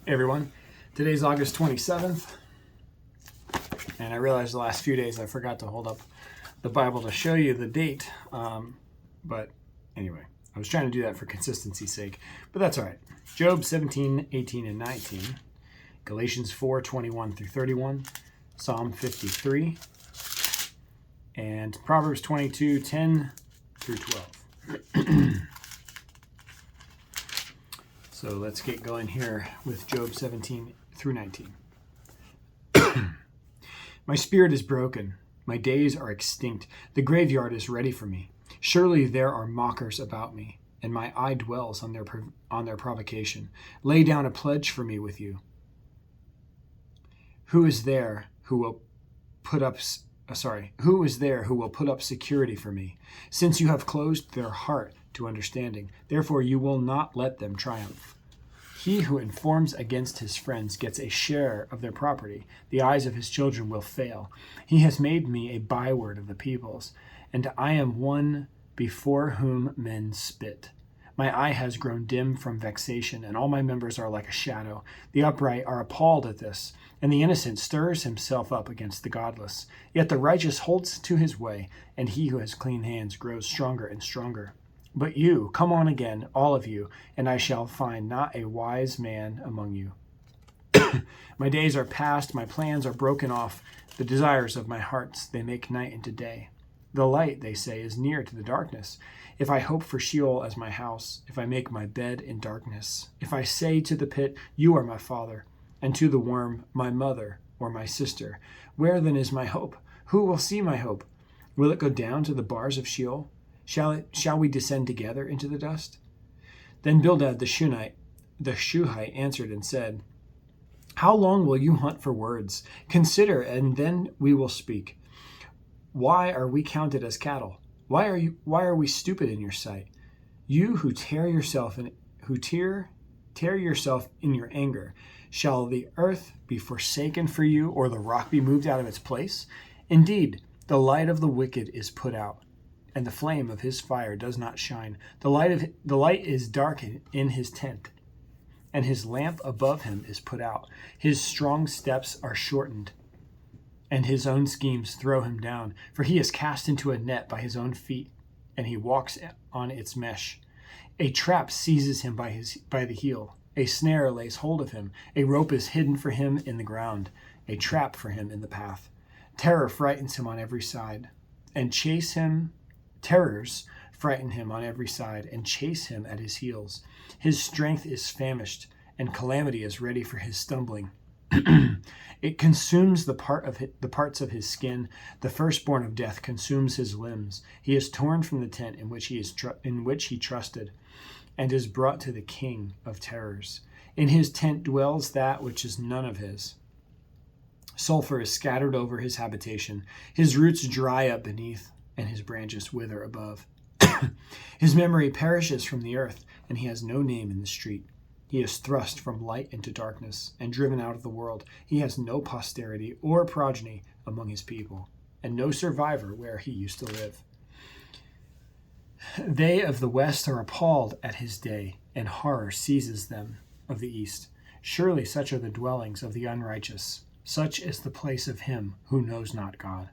Hey everyone, today's August 27th, and I realized the last few days I forgot to hold up the Bible to show you the date, but anyway, I was trying to do that for consistency's sake, but that's all right. Job 17, 18, and 19, Galatians 4, 21 through 31, Psalm 53, and Proverbs 22, 10 through 12. So let's get going here with Job 17 through 19. My spirit is broken. My days are extinct. The graveyard is ready for me. Surely there are mockers about me, and my eye dwells on their provocation. Lay down a pledge for me with you. Who is there who will put up security for me? Since you have closed their heart to understanding, therefore you will not let them triumph. He who informs against his friends gets a share of their property. The eyes of his children will fail. He has made me a byword of the peoples, and I am one before whom men spit. My eye has grown dim from vexation, and all my members are like a shadow. The upright are appalled at this, and the innocent stirs himself up against the godless. Yet the righteous holds to his way, and he who has clean hands grows stronger and stronger. But you, come on again, all of you, and I shall find not a wise man among you. My days are past, my plans are broken off. The desires of my hearts, they make night into day. The light, they say, is near to the darkness. If I hope for Sheol as my house, if I make my bed in darkness, if I say to the pit, you are my father, and to the worm, my mother or my sister, where then is my hope? Who will see my hope? Will it go down to the bars of Sheol? Shall we descend together into the dust? Then Bildad the Shuhite answered and said, how long will you hunt for words? Consider, and then we will speak. Why are we counted as cattle? Why are we stupid in your sight? You who tear yourself in your anger, shall the earth be forsaken for you, or the rock be moved out of its place? Indeed, the light of the wicked is put out, and the flame of his fire does not shine. The light is dark in his tent, and his lamp above him is put out. His strong steps are shortened, and his own schemes throw him down. For he is cast into a net by his own feet, and he walks on its mesh. A trap seizes him by the heel. A snare lays hold of him. A rope is hidden for him in the ground, a trap for him in the path. Terror frightens him on every side, and Terrors frighten him on every side and chase him at his heels. His strength is famished, and calamity is ready for his stumbling. It consumes the parts of his skin. The firstborn of death consumes his limbs. He is torn from the tent in which he trusted, and is brought to the king of terrors. In his tent dwells that which is none of his. Sulfur is scattered over his habitation. His roots dry up beneath, and his branches wither above. His memory perishes from the earth, and he has no name in the street. He is thrust from light into darkness, and driven out of the world. He has no posterity or progeny among his people, and no survivor where he used to live. They of the west are appalled at his day, and horror seizes them of the east. Surely such are the dwellings of the unrighteous. Such is the place of him who knows not God.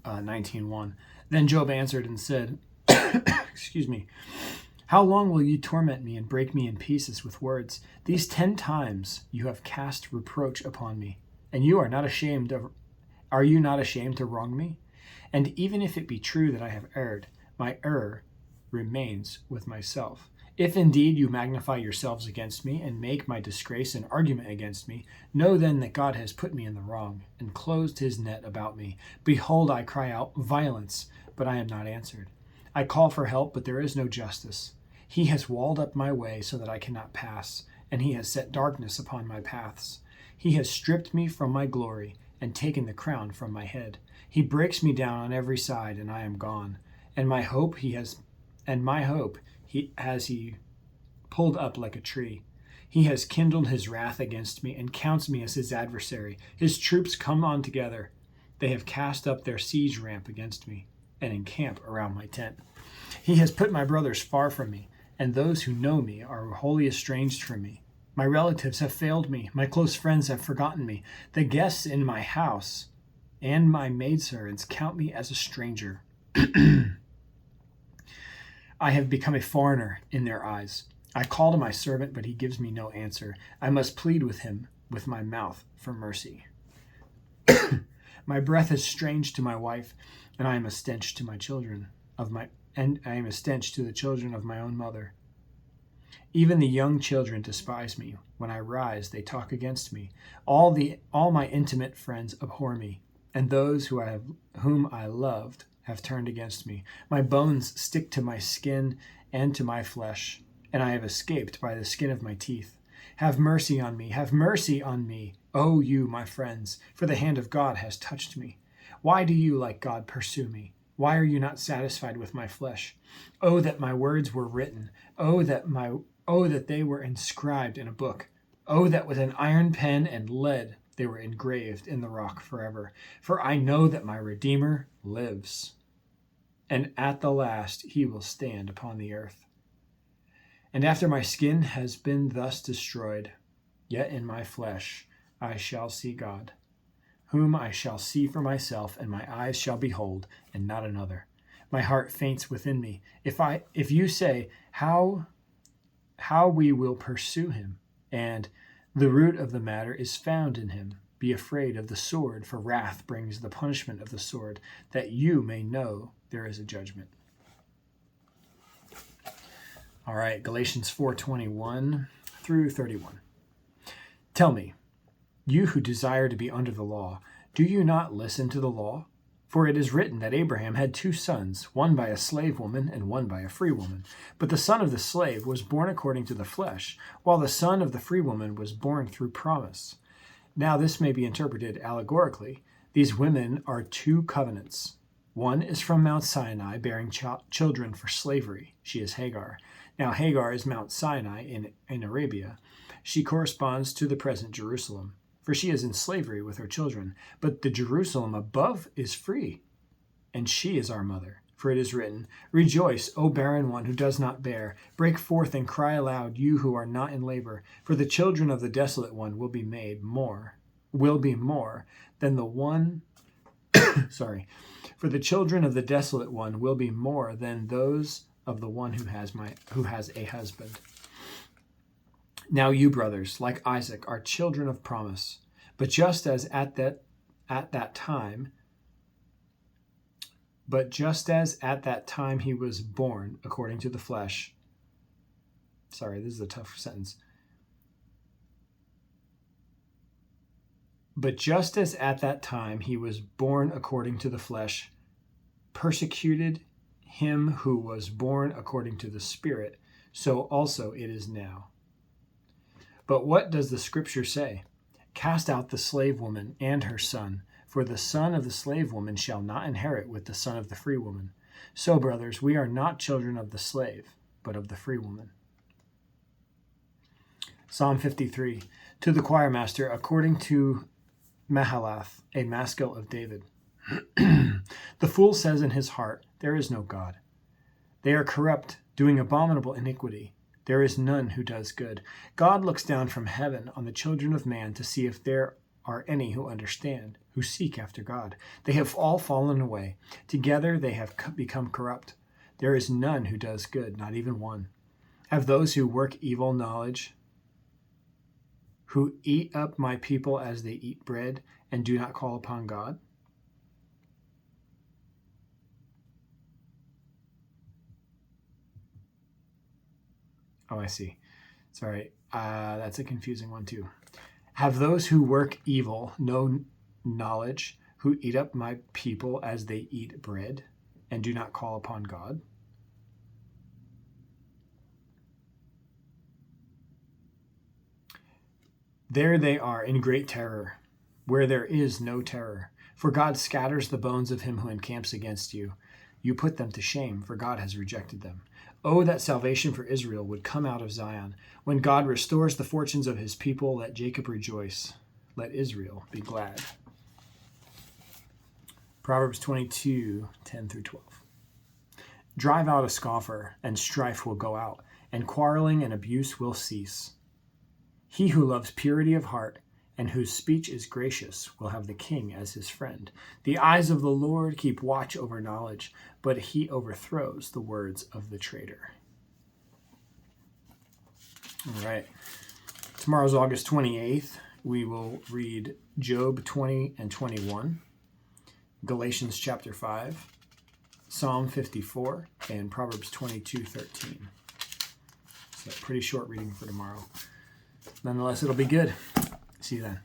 19:1. Then Job answered and said, excuse me, how long will you torment me and break me in pieces with words? These 10 times you have cast reproach upon me, and are you not ashamed to wrong me? And even if it be true that I have erred, my error remains with myself. If indeed you magnify yourselves against me and make my disgrace an argument against me, know then that God has put me in the wrong and closed his net about me. Behold, I cry out violence, but I am not answered. I call for help, but there is no justice. He has walled up my way so that I cannot pass, and he has set darkness upon my paths. He has stripped me from my glory and taken the crown from my head. He breaks me down on every side, and I am gone. And my hope he has pulled up like a tree. He has kindled his wrath against me and counts me as his adversary. His troops come on together. They have cast up their siege ramp against me and encamp around my tent. He has put my brothers far from me, and those who know me are wholly estranged from me. My relatives have failed me. My close friends have forgotten me. The guests in my house and my maidservants count me as a stranger. I have become a foreigner in their eyes. I call to my servant, but he gives me no answer. I must plead with him with my mouth for mercy. My breath is strange to my wife, and I am a stench to my children and I am a stench to the children of my own mother. Even the young children despise me. When I rise, they talk against me. All my intimate friends abhor me, and those whom I loved have turned against me. My bones stick to my skin and to my flesh, and I have escaped by the skin of my teeth. Have mercy on me, have mercy on me, O you, my friends, for the hand of God has touched me. Why do you, like God, pursue me? Why are you not satisfied with my flesh? Oh, that my words were written. Oh, that they were inscribed in a book. Oh, that with an iron pen and lead they were engraved in the rock forever. For I know that my Redeemer lives, and at the last he will stand upon the earth. And after my skin has been thus destroyed, yet in my flesh I shall see God, whom I shall see for myself, and my eyes shall behold, and not another. My heart faints within me. If you say, how we will pursue him, and the root of the matter is found in him, be afraid of the sword, for wrath brings the punishment of the sword, that you may know there is a judgment. All right, Galatians 4:21 through 31. Tell me, you who desire to be under the law, do you not listen to the law? For it is written that Abraham had 2 sons, one by a slave woman and one by a free woman. But the son of the slave was born according to the flesh, while the son of the free woman was born through promise. Now this may be interpreted allegorically. These women are 2 covenants. One is from Mount Sinai, bearing children for slavery. She is Hagar. Now Hagar is Mount Sinai in Arabia. She corresponds to the present Jerusalem, for she is in slavery with her children. But the Jerusalem above is free, and she is our mother. For it is written, Rejoice, O barren one who does not bear. Break forth and cry aloud, you who are not in labor. For the children of the desolate one will be more than the one For the children of the desolate one will be more than those of the one who has a husband. Now you, brothers, like Isaac, are children of promise. But just as at that time he was born according to the flesh. Sorry, this is a tough sentence. But just as at that time he was born according to the flesh, persecuted him who was born according to the Spirit, so also it is now. But what does the Scripture say? Cast out the slave woman and her son, for the son of the slave woman shall not inherit with the son of the free woman. So, brothers, we are not children of the slave, but of the free woman. Psalm 53. To the choir master, according to Mahalath, a maskil of David. The fool says in his heart, there is no God. They are corrupt, doing abominable iniquity. There is none who does good. God looks down from heaven on the children of man to see if there are any who understand, who seek after God. They have all fallen away. Together they have become corrupt. There is none who does good, not even one. Have those who work evil knowledge, who eat up my people as they eat bread and do not call upon God? Oh, I see. Sorry. That's a confusing one too. Have those who work evil no knowledge, who eat up my people as they eat bread and do not call upon God? There they are in great terror, where there is no terror. For God scatters the bones of him who encamps against you. You put them to shame, for God has rejected them. Oh, that salvation for Israel would come out of Zion. When God restores the fortunes of his people, let Jacob rejoice. Let Israel be glad. Proverbs 22:10 through 12. Drive out a scoffer, and strife will go out, and quarreling and abuse will cease. He who loves purity of heart and whose speech is gracious will have the king as his friend. The eyes of the Lord keep watch over knowledge, but he overthrows the words of the traitor. All right. Tomorrow's August 28th. We will read Job 20 and 21, Galatians chapter 5, Psalm 54, and Proverbs 22:13. So pretty short reading for tomorrow. Nonetheless, it'll be good. See you then.